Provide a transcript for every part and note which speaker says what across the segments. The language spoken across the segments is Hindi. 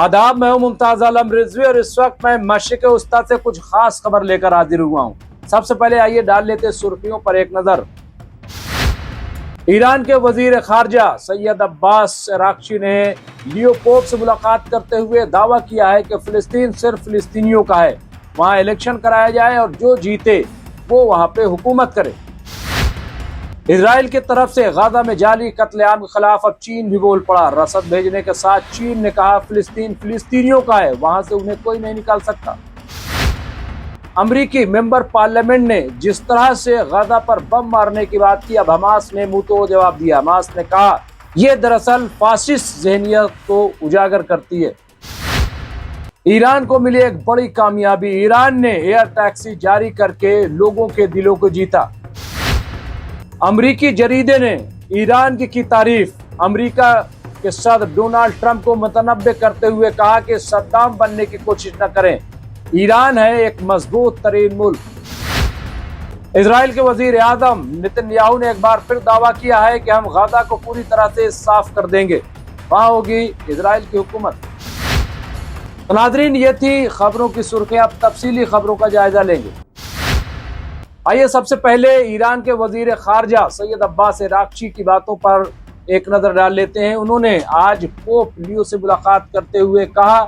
Speaker 1: आदाब, मैं हूं मुमताज आलम रिजवी और इस वक्त मैं मशरिक़ वस्ता से कुछ खास खबर लेकर हाजिर हुआ हूं। सबसे पहले आइए डाल लेते सुर्खियों पर एक नजर। ईरान के वजीर खारजा सैयद अब्बास अरागची ने लियो पोप से मुलाकात करते हुए दावा किया है कि फिलिस्तीन सिर्फ फिलिस्तीनियों का है, वहां इलेक्शन कराया जाए और जो जीते वो वहां पे हुकूमत करे। इजराइल की तरफ से गाजा में जाली कत्लेआम के खिलाफ अब चीन भी बोल पड़ा। रसद भेजने के साथ चीन ने कहा फिलिस्तीन फिलिस्तीनियों का है, वहां से उन्हें कोई नहीं निकाल सकता। अमरीकी मेंबर पार्लियामेंट ने जिस तरह से गाजा पर बम मारने की बात की, अब हमास ने मुंह तोड़ जवाब दिया। हमास ने कहा यह दरअसल फासिस्ट ज़हनियत को उजागर करती है। ईरान को मिली एक बड़ी कामयाबी, ईरान ने एयर टैक्सी जारी करके लोगों के दिलों को जीता। अमरीकी जरीदे ने ईरान की तारीफ। अमरीका के सदर डोनाल्ड ट्रंप को मुतनब्बे करते हुए कहा कि सद्दाम बनने की कोशिश न करें, ईरान है एक मजबूत तरीन मुल्क। इजराइल के वजीर आजम नेतन्याहू ने एक बार फिर दावा किया है कि हम गाजा को पूरी तरह से साफ कर देंगे, वहां होगी इजराइल की हुकूमत। तो नाज़रीन, ये थी खबरों की सुर्खियां। अब तफसीली खबरों का जायजा लेंगे। आइए सबसे पहले ईरान के वजीर खारजा सैयद अब्बास अरागची की बातों पर एक नजर डाल लेते हैं। उन्होंने आज पोप लियो से मुलाकात करते हुए कहा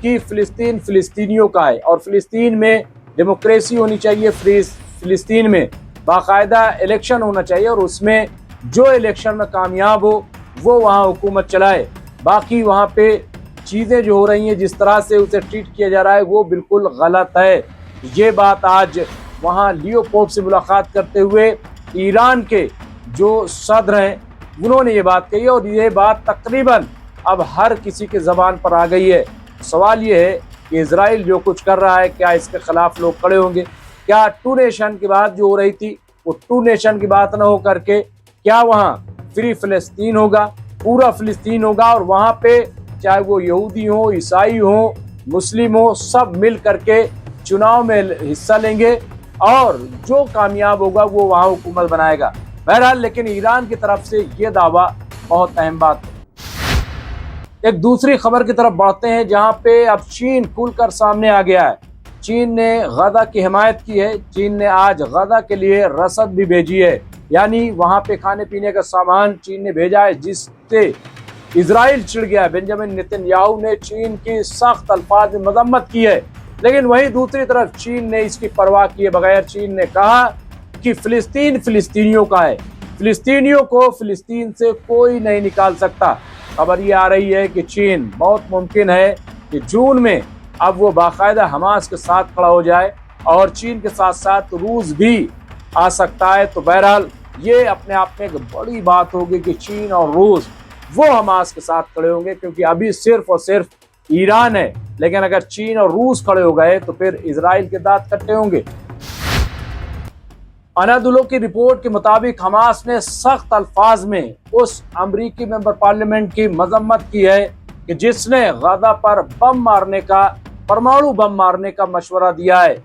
Speaker 1: कि फिलिस्तीन फिलिस्तीनियों का है और फिलिस्तीन में डेमोक्रेसी होनी चाहिए, फिलिस्तीन में बाकायदा इलेक्शन होना चाहिए और उसमें जो इलेक्शन में कामयाब हो वो वहाँ हुकूमत चलाए। बाकी वहाँ पे चीज़ें जो हो रही हैं, जिस तरह से उसे ट्रीट किया जा रहा है, वो बिल्कुल गलत है। ये बात आज वहाँ लियो पोप से मुलाकात करते हुए ईरान के जो सदर हैं उन्होंने ये बात कही और ये बात तकरीबन अब हर किसी के ज़बान पर आ गई है। सवाल ये है कि इजराइल जो कुछ कर रहा है, क्या इसके खिलाफ लोग खड़े होंगे? क्या टू नेशन की बात जो हो रही थी वो टू नेशन की बात न हो करके क्या वहाँ फ्री फिलिस्तीन होगा, पूरा फिलिस्तीन होगा और वहाँ पे चाहे वो यहूदी हो, ईसाई हो, मुस्लिम हो, सब मिल करके चुनाव में हिस्सा लेंगे और जो कामयाब होगा वो वहाँ हुकूमत बनाएगा। बहरहाल लेकिन ईरान की तरफ से ये दावा बहुत अहम बात है। एक दूसरी खबर की तरफ बढ़ते हैं जहाँ पे अब चीन खुलकर सामने आ गया है। चीन ने गाजा की हिमायत की है। चीन ने आज गाजा के लिए रसद भी भेजी है, यानी वहाँ पे खाने पीने का सामान चीन ने भेजा है, जिससे इजराइल चिढ़ गया है। बेंजामिन नेतन्याहू ने चीन की सख्त अल्फाज में मजम्मत की है, लेकिन वहीं दूसरी तरफ चीन ने इसकी परवाह किए बगैर चीन ने कहा कि फिलिस्तीन फिलिस्तीनियों का है, फिलिस्तीनियों को फिलिस्तीन से कोई नहीं निकाल सकता। खबर ये आ रही है कि चीन बहुत मुमकिन है कि जून में अब वो बाकायदा हमास के साथ खड़ा हो जाए और चीन के साथ साथ रूस भी आ सकता है। तो बहरहाल ये अपने आप में एक बड़ी बात होगी कि चीन और रूस वो हमास के साथ खड़े होंगे, क्योंकि अभी सिर्फ और सिर्फ ईरान है, लेकिन अगर चीन और रूस खड़े हो गए तो फिर इजराइल के दांत खट्टे होंगे। अनादुलो की रिपोर्ट के मुताबिक हमास ने सख्त अल्फाज में उस अमरीकी मेंबर पार्लियामेंट की मजम्मत की है कि जिसने गाजा पर बम मारने का, परमाणु बम मारने का मशवरा दिया है।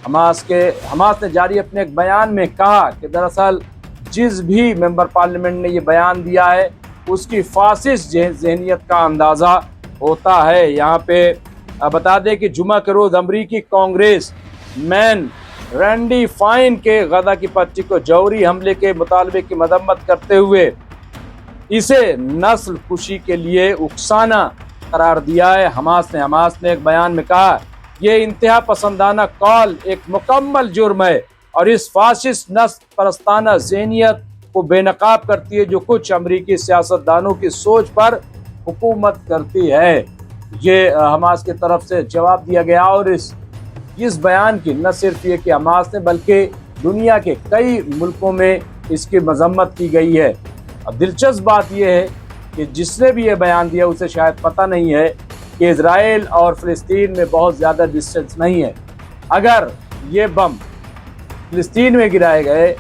Speaker 1: हमास ने जारी अपने एक बयान में कहा कि दरअसल जिस भी मेंबर पार्लियामेंट ने ये बयान दिया है उसकी फासिस्ट ज़हनियत का अंदाज़ा होता है। यहाँ पे बता दें कि जुमा के रोज अमरीकी कांग्रेस मैन रैंडी फाइन के गाजा की पट्टी को जौहरी हमले के मुतालबे की मजम्मत करते हुए इसे नस्ल खुशी के लिए उकसाना करार दिया है। हमास ने एक बयान में कहा यह इंतहा पसंदाना कॉल एक मुकम्मल जुर्म है और इस फासिस्ट नस्ल परस्ताना ज़हनियत को बेनकाब करती है जो कुछ अमरीकी सियासतदानों की सोच पर हुकूमत करती है। ये हमास की तरफ से जवाब दिया गया और इस बयान की न सिर्फ ये कि हमास ने बल्कि दुनिया के कई मुल्कों में इसकी मजम्मत की गई है। अब दिलचस्प बात यह है कि जिसने भी ये बयान दिया उसे शायद पता नहीं है कि इजराइल और फिलिस्तीन में बहुत ज़्यादा डिस्टेंस नहीं है। अगर ये बम फिलिस्तीन में गिराए गए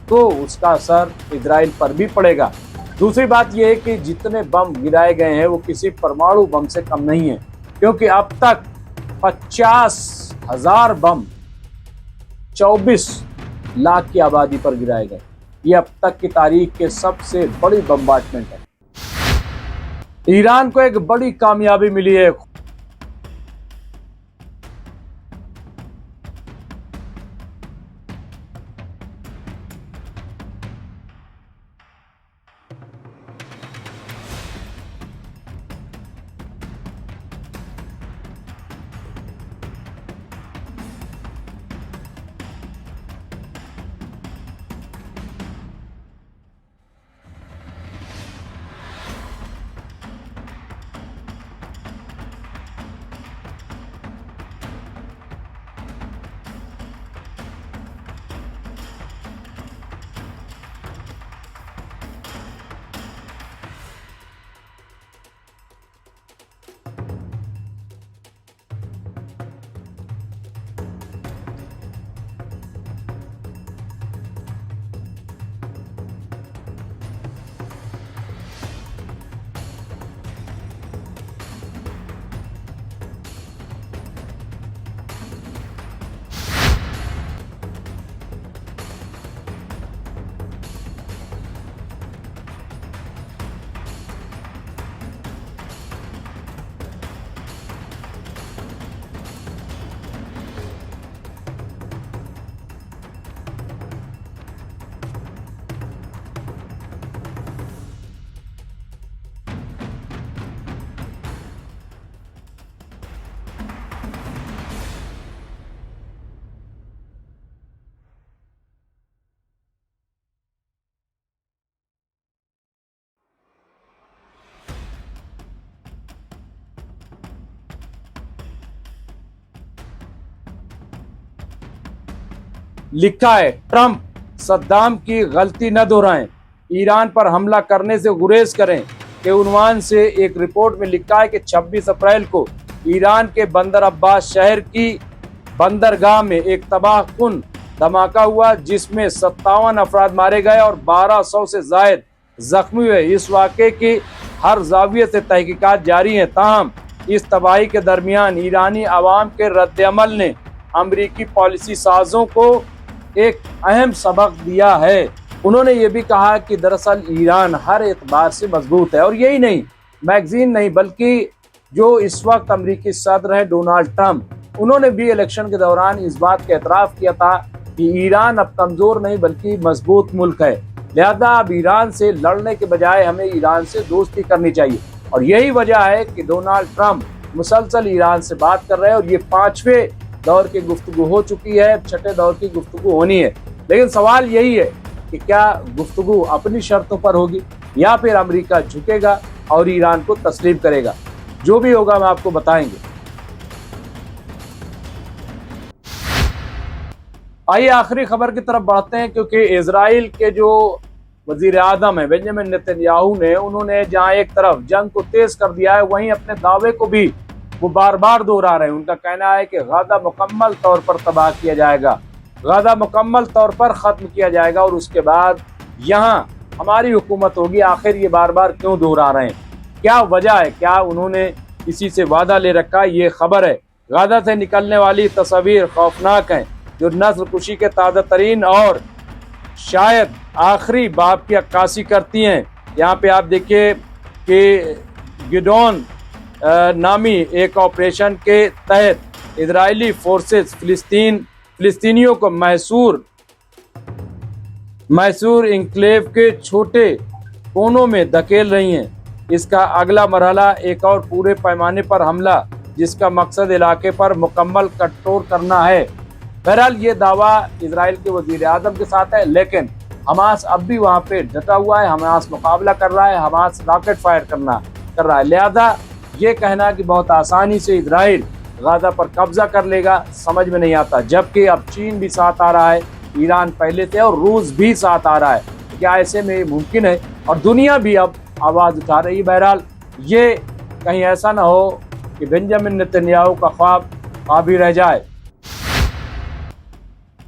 Speaker 1: तो उसका असर इजराइल पर भी पड़ेगा। दूसरी बात यह है कि जितने बम गिराए गए हैं वो किसी परमाणु बम से कम नहीं है, क्योंकि अब तक 50,000 बम 24 लाख की आबादी पर गिराए गए। ये अब तक की तारीख के सबसे बड़ी बम्बार्टमेंट है। ईरान को एक बड़ी कामयाबी मिली है। लिखा है, ट्रंप सद्दाम की गलती न दोहराएं, ईरान पर हमला करने से गुरेज करें के उन्वान से एक रिपोर्ट में लिखा है कि 26 अप्रैल को ईरान के बंदर अब्बास शहर की बंदरगाह में एक तबाहकुन धमाका हुआ, जिसमें 57 अफराद मारे गए और 1200 से जायद जख्मी हुए। इस वाक़े की हर जाविये से तहकीकात जारी हैं, ताहम इस तबाही के दरमियान ईरानी अवाम के रद्द-ए-अमल ने अमरीकी पॉलिसी साजों को एक अहम सबक दिया है। उन्होंने ये भी कहा कि दरअसल ईरान हर एतबार से मजबूत है, और यही नहीं, मैगजीन नहीं बल्कि जो इस वक्त अमरीकी सदर हैं डोनाल्ड ट्रंप, उन्होंने भी इलेक्शन के दौरान इस बात का एतराफ़ किया था कि ईरान अब कमज़ोर नहीं बल्कि मजबूत मुल्क है, लिहाजा अब ईरान से लड़ने के बजाय हमें ईरान से दोस्ती करनी चाहिए। और यही वजह है कि डोनाल्ड ट्रंप मुसलसल ईरान से बात कर रहे हैं, और ये 5वें दौर की गुफ्तगू हो चुकी है, 6ठे दौर की गुफ्तगू होनी है। लेकिन सवाल यही है कि क्या गुफ्तगू अपनी शर्तों पर होगी या फिर अमेरिका झुकेगा और ईरान को तस्लीम करेगा। जो भी होगा हम आपको बताएंगे। आइए आखिरी खबर की तरफ बढ़ते हैं, क्योंकि इजराइल के जो वजीर आज़म है बेंजामिन नेतन्याहू ने, उन्होंने जहां एक तरफ जंग को तेज कर दिया है, वहीं अपने दावे को भी वो बार बार दोहरा रहे हैं। उनका कहना है कि गाजा मुकम्मल तौर पर तबाह किया जाएगा, गाजा मुकम्मल तौर पर ख़त्म किया जाएगा और उसके बाद यहाँ हमारी हुकूमत होगी। आखिर ये बार बार क्यों दोहरा रहे हैं, क्या वजह है, क्या उन्होंने किसी से वादा ले रखा? ये खबर है। गाजा से निकलने वाली तस्वीर खौफनाक हैं, जो नस्ल कुशी के ताज़ा तरीन और शायद आखिरी बाप की अक्कासी करती हैं। यहाँ पे आप देखिए कि गिडोन नामी एक ऑपरेशन के तहत इजरायली फोर्सेस फिलिस्तीनियों को मैसूर इंक्लेव के छोटे कोनों में धकेल रही हैं। इसका अगला मरहला एक और पूरे पैमाने पर हमला, जिसका मकसद इलाके पर मुकम्मल कंट्रोल करना है। बहरहाल ये दावा इजराइल के वजीर आज़म के साथ है, लेकिन हमास अब भी वहाँ पे डटा हुआ है, हमास मुकाबला कर रहा है, हमास रॉकेट फायर कर रहा है। लिहाजा ये कहना कि बहुत आसानी से इजराइल गाजा पर कब्जा कर लेगा समझ में नहीं आता, जबकि अब चीन भी साथ आ रहा है, ईरान पहले थे और रूस भी साथ आ रहा है। क्या ऐसे में मुमकिन है? और दुनिया भी अब आवाज़ उठा रही है। बहरहाल ये कहीं ऐसा ना हो कि बेंजामिन नेतन्याहू का ख्वाब भी रह जाए।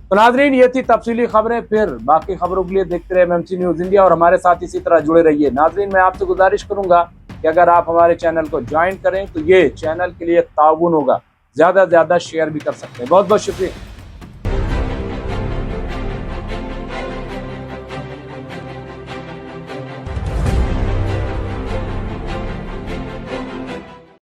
Speaker 1: तो नाजरीन, ये थी तफसीली खबरें। फिर बाकी खबरों के लिए देखते रहे MMC न्यूज़ इंडिया और हमारे साथ इसी तरह जुड़े रहिए। नाजरीन, मैं आपसे गुजारिश करूंगा कि अगर आप हमारे चैनल को ज्वाइन करें तो ये चैनल के लिए ताउन होगा, ज़्यादा से ज़्यादा शेयर भी कर सकते हैं। बहुत बहुत शुक्रिया।